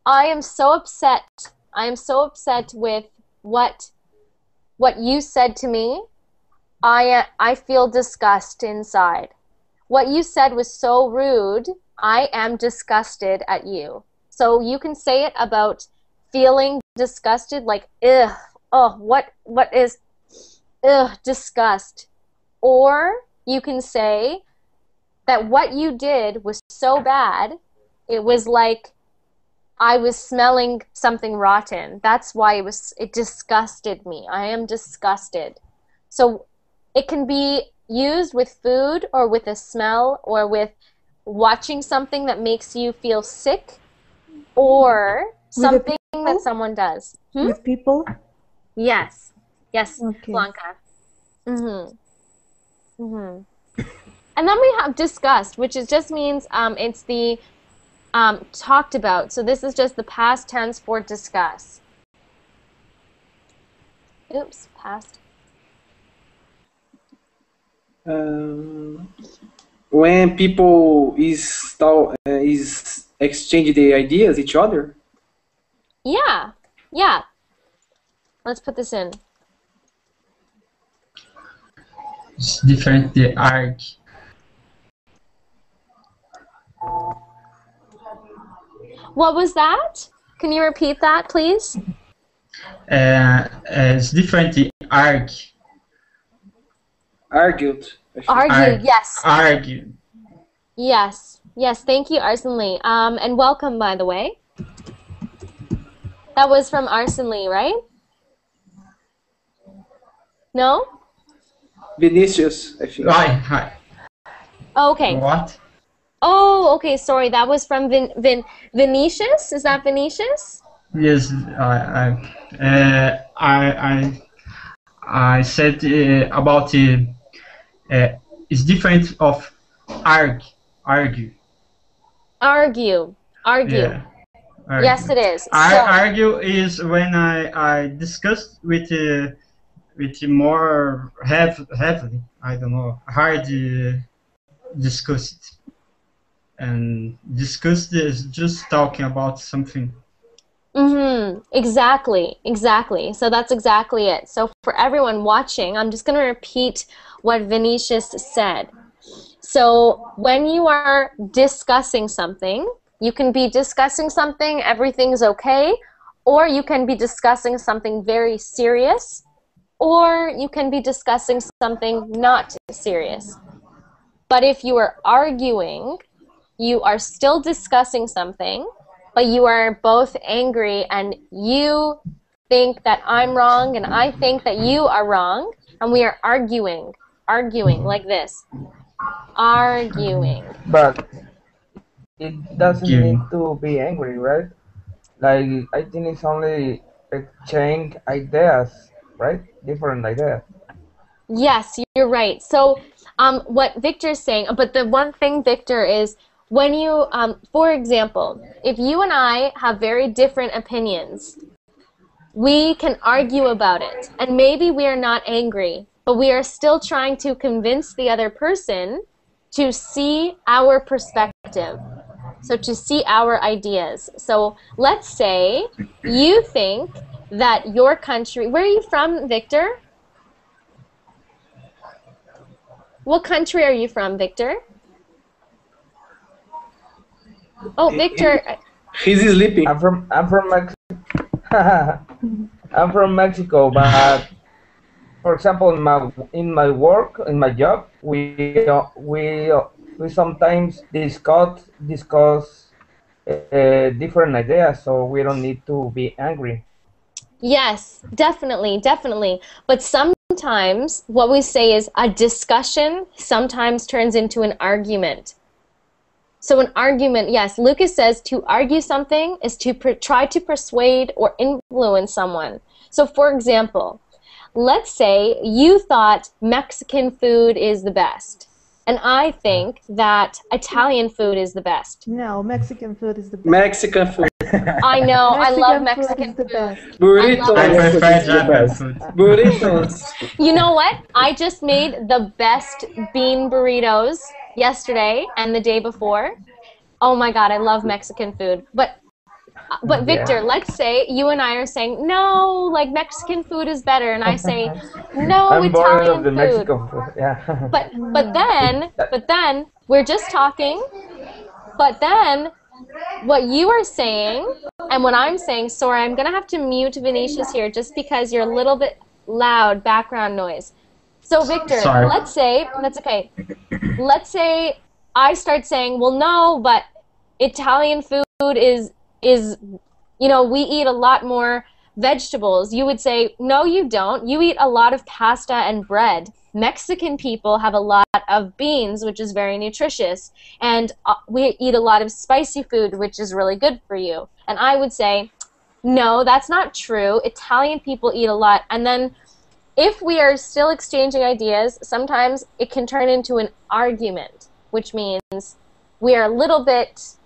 I am so upset. I am so upset with what you said to me. I feel disgust inside. What you said was so rude. I am disgusted at you. So you can say it about feeling disgusted, like, ugh, oh, what is, ugh, disgust. Or you can say that what you did was so bad, it was like I was smelling something rotten. That's why it disgusted me. I am disgusted. So it can be used with food or with a smell or with watching something that makes you feel sick or something that someone does. With people? Yes. Yes, Okay. Blanca. And then we have discussed, which just means it's the talked about. So this is just the past tense for discuss. Oops, past. When people is exchange the ideas each other. Yeah, yeah. Let's put this in. It's different, the arg. What was that? Can you repeat that, please? It's different, the arg. Argued. Argued, yes. Argued. Yes, yes. Thank you, Arsen Lee. And welcome, by the way. That was from Arsen Lee, right? No? Vinicius, I think. Hi. Okay. What? Oh, okay. Sorry, that was from Vinicius. Is that Vinicius? Yes, I said about it's different of argue. Argue. Yeah, argue. Yes, it is. Argue is when I discuss with more heavily. I don't know, hard discuss it. And discuss is just talking about something. Exactly. So that's exactly it. So for everyone watching, I'm just going to repeat what Vinicius said. So when you are discussing something, you can be discussing something, everything's okay, or you can be discussing something very serious, or you can be discussing something not serious. But if you are arguing, you are still discussing something, but you are both angry and you think that I'm wrong and I think that you are wrong, and we are arguing like this. Arguing. But it doesn't need to be angry, right? Like, I think it's only exchange ideas, right? Different ideas. Yes, you're right. So what Victor's saying, but the one thing, Victor, is when you, for example, if you and I have very different opinions, we can argue about it. And maybe we are not angry, but we are still trying to convince the other person to see our perspective. So to see our ideas. So let's say you think that your country, where are you from, Victor? What country are you from, Victor? Oh, Victor. He's sleeping. I'm from Mexico. I'm from Mexico, but for example, in my work, in my job, we sometimes discuss different ideas, so we don't need to be angry. Yes, definitely. But sometimes what we say is a discussion sometimes turns into an argument. So an argument, yes, Lucas says to argue something is to try to persuade or influence someone. So for example, let's say you thought Mexican food is the best, and I think that Italian food is the best. No, Mexican food is the best. Mexican food. I know, I love Mexican food. Burritos. I prefer Japanese food. Burritos. You know what? I just made the best bean burritos yesterday and the day before. Oh my God, I love Mexican food. But Victor, let's say you and I are saying, no, like Mexican food is better, and I say, no, I'm Italian bored of the food. Mexican food. Yeah. But then we're just talking. But then what you are saying and what I'm saying, sorry, I'm gonna have to mute Vinicius here just because you're a little bit loud, background noise. So Victor, Sorry. let's say, that's okay. Let's say I start saying, well, no, but Italian food is, you know, we eat a lot more vegetables. You would say, no, you don't. You eat a lot of pasta and bread. Mexican people have a lot of beans, which is very nutritious. And we eat a lot of spicy food, which is really good for you. And I would say, no, that's not true. Italian people eat a lot. And then if we are still exchanging ideas, sometimes it can turn into an argument, which means we are a little bit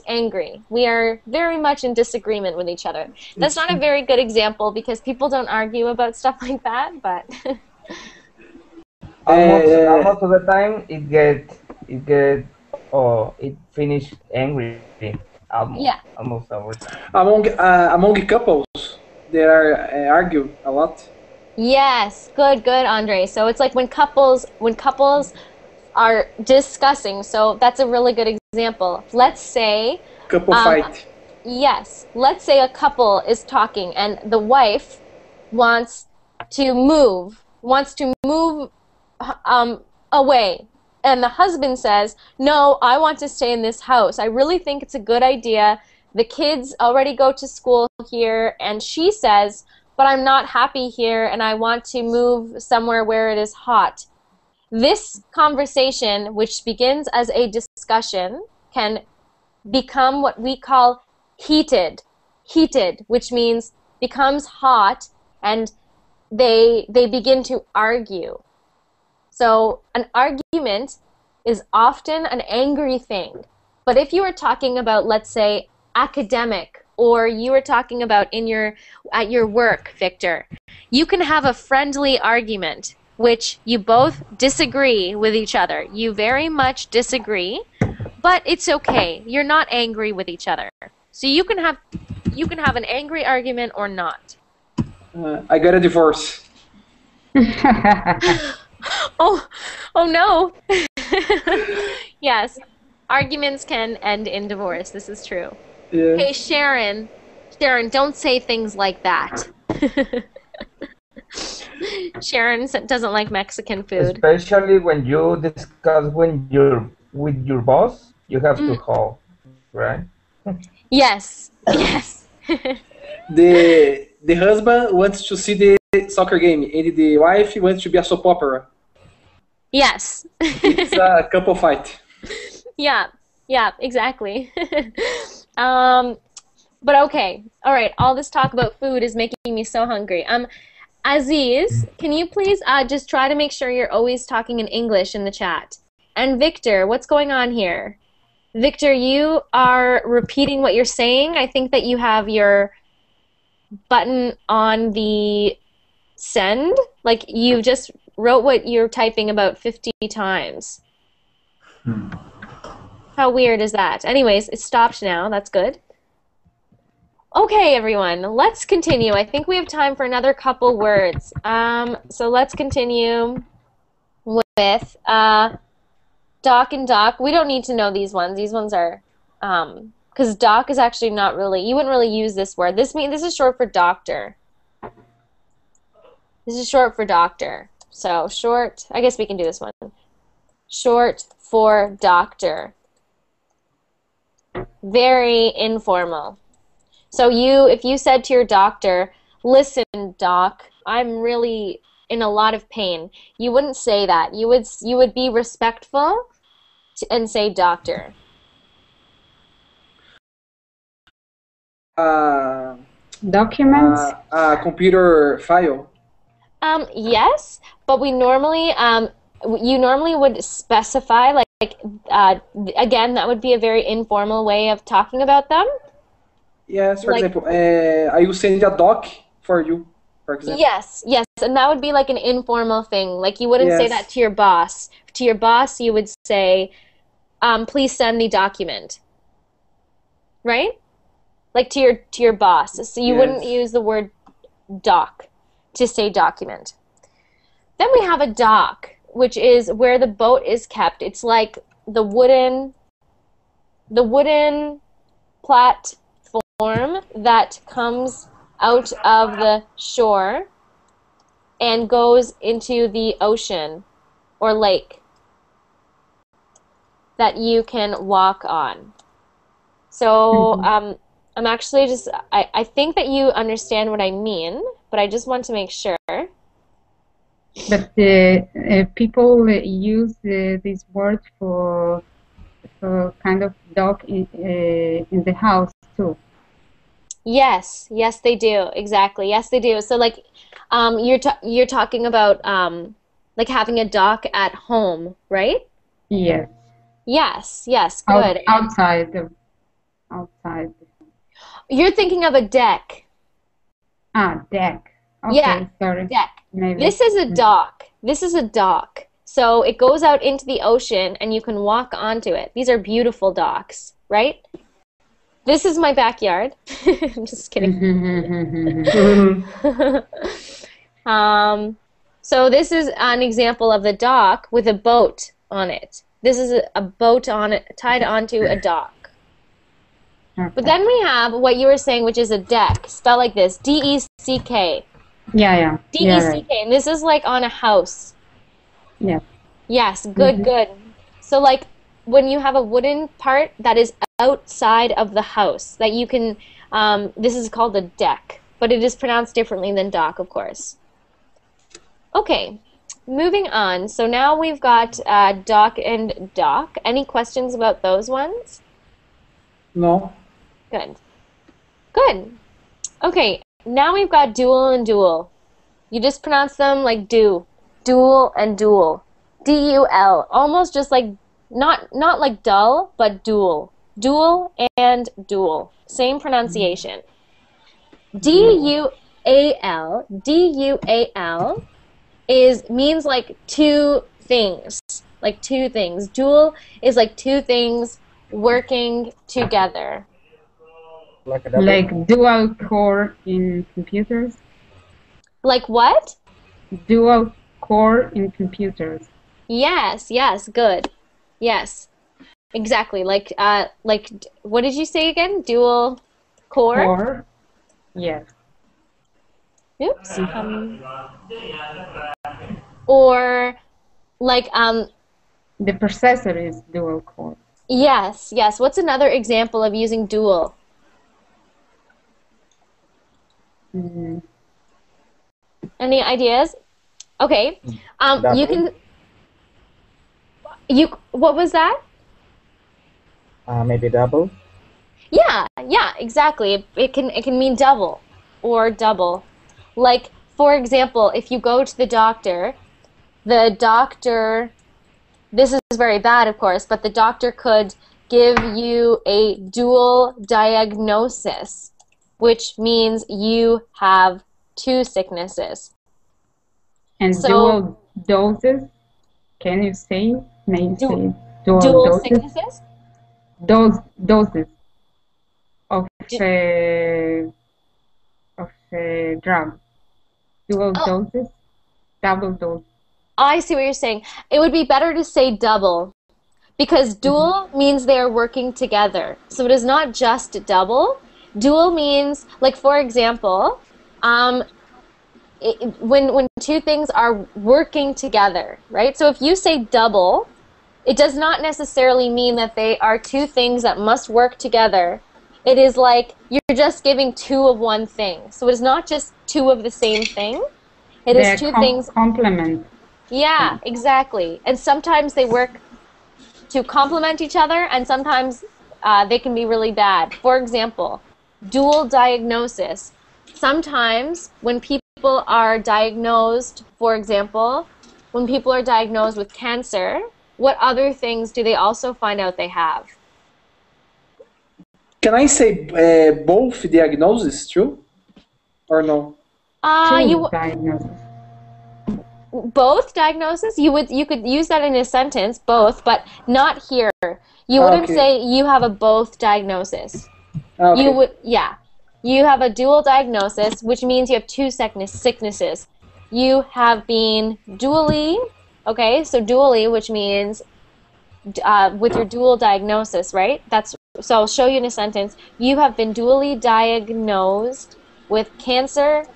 angry. We are very much in disagreement with each other. That's not a very good example because people don't argue about stuff like that, but almost of the time it finish angry. Almost every time. Among couples, they are argue a lot. yes, good, Andre. So it's like when couples are discussing. So that's a really good example. Let's say couple fight. Yes, let's say a couple is talking and the wife wants to move away. And the husband says, no, I want to stay in this house. I really think it's a good idea. The kids already go to school here. And she says, but I'm not happy here and I want to move somewhere where it is hot. This conversation, which begins as a discussion, can become what we call heated, which means becomes hot and they begin to argue. So an argument is often an angry thing. But if you were talking about, let's say, academic, or you were talking about at your work, Victor, you can have a friendly argument which you both disagree with each other. You very much disagree, but it's okay. You're not angry with each other. So you can have an angry argument or not. I got a divorce. Oh no. Yes, arguments can end in divorce. This is true. Yeah. Hey, Sharon, don't say things like that. Sharon doesn't like Mexican food. Especially when you discuss with your boss, you have to call, right? Yes. The husband wants to see the soccer game, and the wife wants to be a soap opera. Yes. It's a couple fight. Yeah, exactly. But okay, all right. All this talk about food is making me so hungry. Aziz, can you please just try to make sure you're always talking in English in the chat? And Victor, what's going on here? Victor, you are repeating what you're saying. I think that you have your button on the send. Like you just wrote what you're typing about 50 times. How weird is that? Anyways, it stopped now. That's good. Okay, everyone, let's continue. I think we have time for another couple words. So let's continue with doc and doc. We don't need to know these ones. These ones are, because doc is actually not really, you wouldn't really use this word. This is short for doctor. This is short for doctor. So short, I guess we can do this one. Short for doctor. Very informal. So if you said to your doctor, listen, doc, I'm really in a lot of pain, you wouldn't say that. You would be respectful and say doctor. Documents? Computer file. Yes, but we normally you normally would specify like again, that would be a very informal way of talking about them. Yes, for example, I will send a doc for you, for example. Yes, and that would be like an informal thing. Like you wouldn't say that to your boss. To your boss, you would say, please send the document. Right? Like to your boss. So you wouldn't use the word doc to say document. Then we have a dock, which is where the boat is kept. It's like the wooden platform that comes out of the shore. and goes into the ocean or lake that you can walk on. So I'm actually just, I think that you understand what I mean, but I just want to make sure. But people use this word for kind of dog in the house too. Yes, yes, they do. Exactly. Yes, they do. So like, you're talking about like having a dog at home, right? Yes. Yes, yes, good. Outside. You're thinking of a deck. Deck. Okay, Yeah, sorry. deck. Maybe. This is a dock. This is a dock. So it goes out into the ocean and you can walk onto it. These are beautiful docks, right? This is my backyard. I'm just kidding. So this is an example of the dock with a boat on it. This is a boat on it, tied onto a dock. Okay. But then we have what you were saying, which is a deck, spelled like this, D-E-C-K. Yeah. D-E-C-K, right. and this is like on a house. Yeah. Yes, good, good. So like when you have a wooden part that is outside of the house, that you can, this is called a deck, but it is pronounced differently than dock, of course. Okay, moving on. So now we've got dock and dock. Any questions about those ones? No. Good. Good. Okay, now we've got dual and dual. You just pronounce them like do. Dual and dual. D-U-L. Almost just like, not like dull, but dual. Dual and dual. Same pronunciation. D-U-A-L. D-U-A-L means like two things. Like two things. Dual is like two things working together. Like dual core in computers? Like what? Dual core in computers. Yes, yes, good. Yes. Exactly. Like what did you say again? Dual core? Core? Yes. Oops. Or like the processor is dual core. Yes, yes. What's another example of using dual? Any ideas? Okay. You can. What was that? Maybe double. Yeah, yeah, exactly. It can mean double or double. Like for example, if you go to the doctor, this is very bad, of course, but the doctor could give you a dual diagnosis, which means you have two sicknesses. And so, dual doses? Can you say? May you say dual doses? sicknesses? Doses of drug. Dual doses? Double dose. I see what you're saying. It would be better to say double, because dual means they are working together. So it is not just double. Dual means, like for example, when two things are working together, right? So if you say double, it does not necessarily mean that they are two things that must work together. It is like you're just giving two of one thing. So it is not just two of the same thing. It is two things. Complement. Yeah, exactly. And sometimes they work to complement each other, and sometimes they can be really bad. For example, dual diagnosis. Sometimes when people are diagnosed, for example, when people are diagnosed with cancer, what other things do they also find out they have? Can I say both diagnoses true? Or no? Diagnosis. Both diagnoses? You could use that in a sentence, both, but not here. You wouldn't say you have a both diagnosis. Okay. You would, yeah. You have a dual diagnosis, which means you have two sicknesses. You have been dually, okay, so dually, which means with your dual diagnosis, right? So I'll show you in a sentence. You have been dually diagnosed with cancer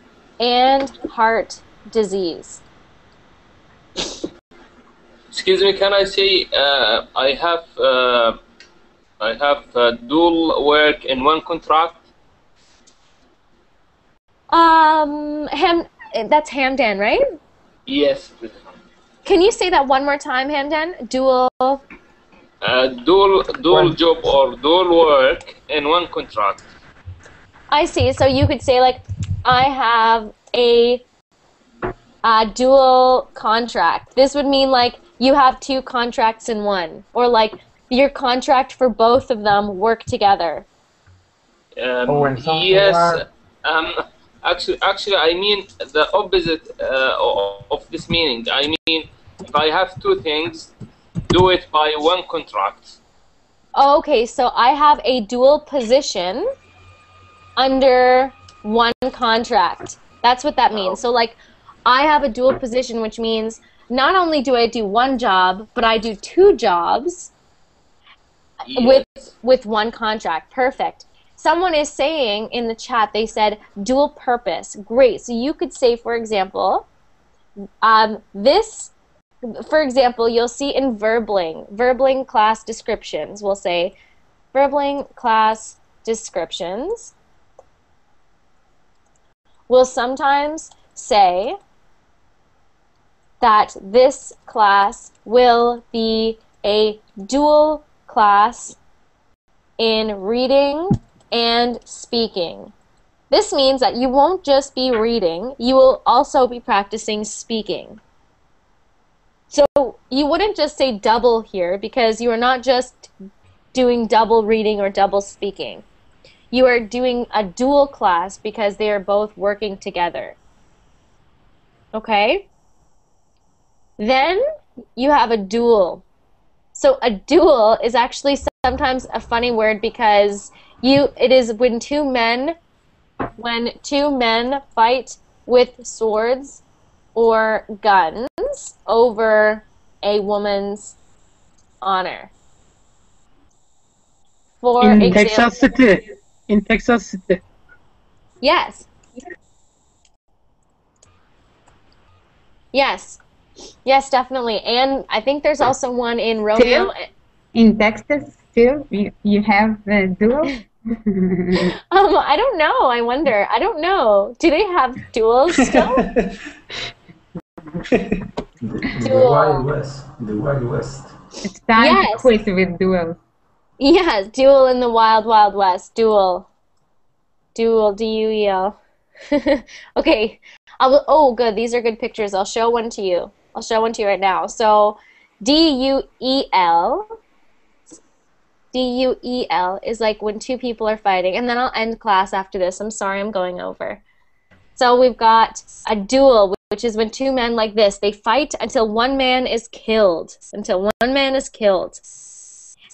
and heart disease. Excuse me, can I say I have dual work in one contract? That's Hamdan, right? Yes. Can you say that one more time, Hamdan? Dual job or dual work in one contract. I see. So you could say like, I have a dual contract. This would mean like you have two contracts in one, or like your contract for both of them work together. Yes. Actually, I mean the opposite of this meaning. I mean, if I have two things, do it by one contract. Okay, so I have a dual position under one contract. That's what that means. So like, I have a dual position, which means not only do I do one job, but I do two jobs with one contract. Perfect. Someone is saying in the chat, they said dual purpose. Great. So you could say, for example, for example, you'll see in verbling class descriptions, we'll say verbling class descriptions. We'll sometimes say that this class will be a dual class in reading and speaking. This means that you won't just be reading, you will also be practicing speaking. So you wouldn't just say double here, because you are not just doing double reading or double speaking. You are doing a dual class because they are both working together. Okay? Then you have a duel. So a duel is actually sometimes a funny word, because it is when two men fight with swords or guns over a woman's honor. For in example, Texas City. In Texas City. Yes. Yes. Yes, definitely. And I think there's also one in Romeo. In Texas, still, you have a duel? I don't know. I wonder. I don't know. Do they have duels still? The Wild West. The Wild West. It's time to quit with duels. Yes, duel in the Wild Wild West. Duel. Duel. D-U-E-L. Okay. Oh, good. These are good pictures. I'll show one to you. I'll show one to you right now. So, D-U-E-L. D-U-E-L is like when two people are fighting. And then I'll end class after this. I'm sorry, I'm going over. So we've got a duel, which is when two men like this, they fight until one man is killed. Until one man is killed.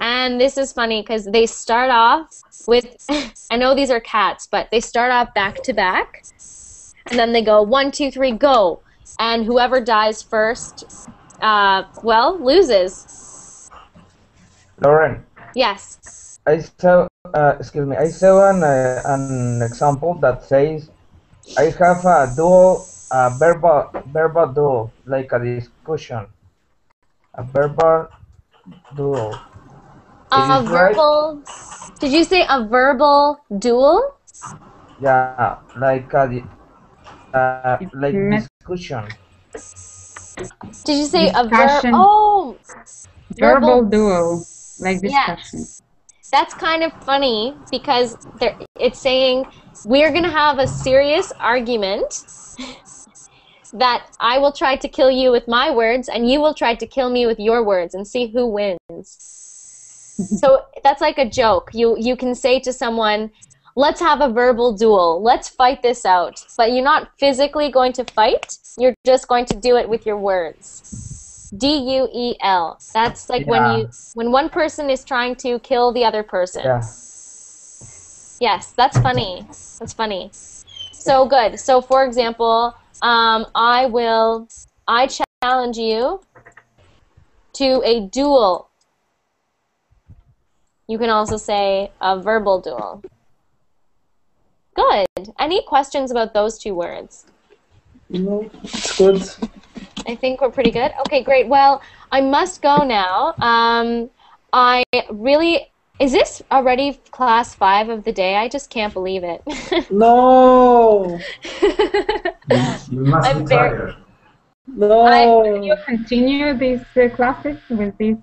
And this is funny because they start off with, I know these are cats, but they start off back to back. And then they go 1, 2, 3, go. And whoever dies first, loses. Lauren. Yes. I saw an example that says, I have a dual, verbal duel, like a discussion. A verbal duel. A verbal, right? Did you say a verbal duel? Yeah, like discussion. Did you say discussion. Oh, verbal duel, like discussion. Yes. That's kind of funny because it's saying we're going to have a serious argument that I will try to kill you with my words and you will try to kill me with your words and see who wins. So that's like a joke. You can say to someone, let's have a verbal duel. Let's fight this out. But you're not physically going to fight. You're just going to do it with your words. D-U-E-L. That's like when one person is trying to kill the other person. Yeah. Yes, that's funny. That's funny. So good. So for example, I challenge you to a duel. You can also say a verbal duel. Good. Any questions about those two words? No, it's good. I think we're pretty good. Okay, great. Well, I must go now. I really... Is this already class 5 of the day? I just can't believe it. No! You must I'm be very... tired. No! Can you continue these classes with this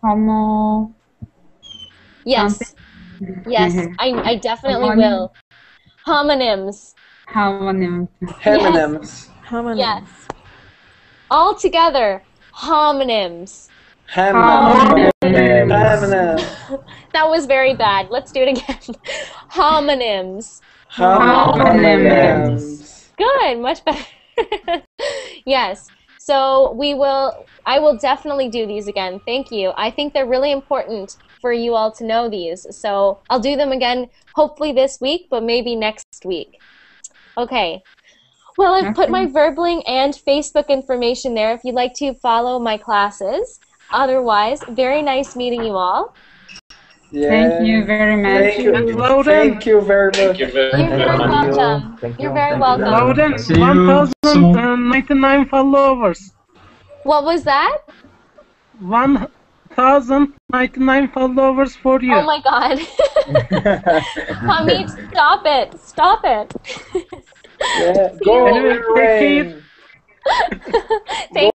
homo something? Yes, I definitely will. Homonyms. Homonyms. Homonyms. Yes. All together. Homonyms. Homonyms. That was very bad. Let's do it again. Homonyms. Homonyms. Good, much better. Yes. So I will definitely do these again. Thank you. I think they're really important for you all to know these. So I'll do them again, hopefully this week, but maybe next week. Okay. Well, I've put my Verbling and Facebook information there if you'd like to follow my classes. Otherwise, very nice meeting you all. Yeah. Thank you very much. Thank you. Thank you very much. You're very welcome. You're very welcome. Loudon, See you soon. 1,099 followers. What was that? 1,099 followers for you. Oh my God. Hamid, stop it. Stop it. Yeah. Go, Anyway, take care. Thank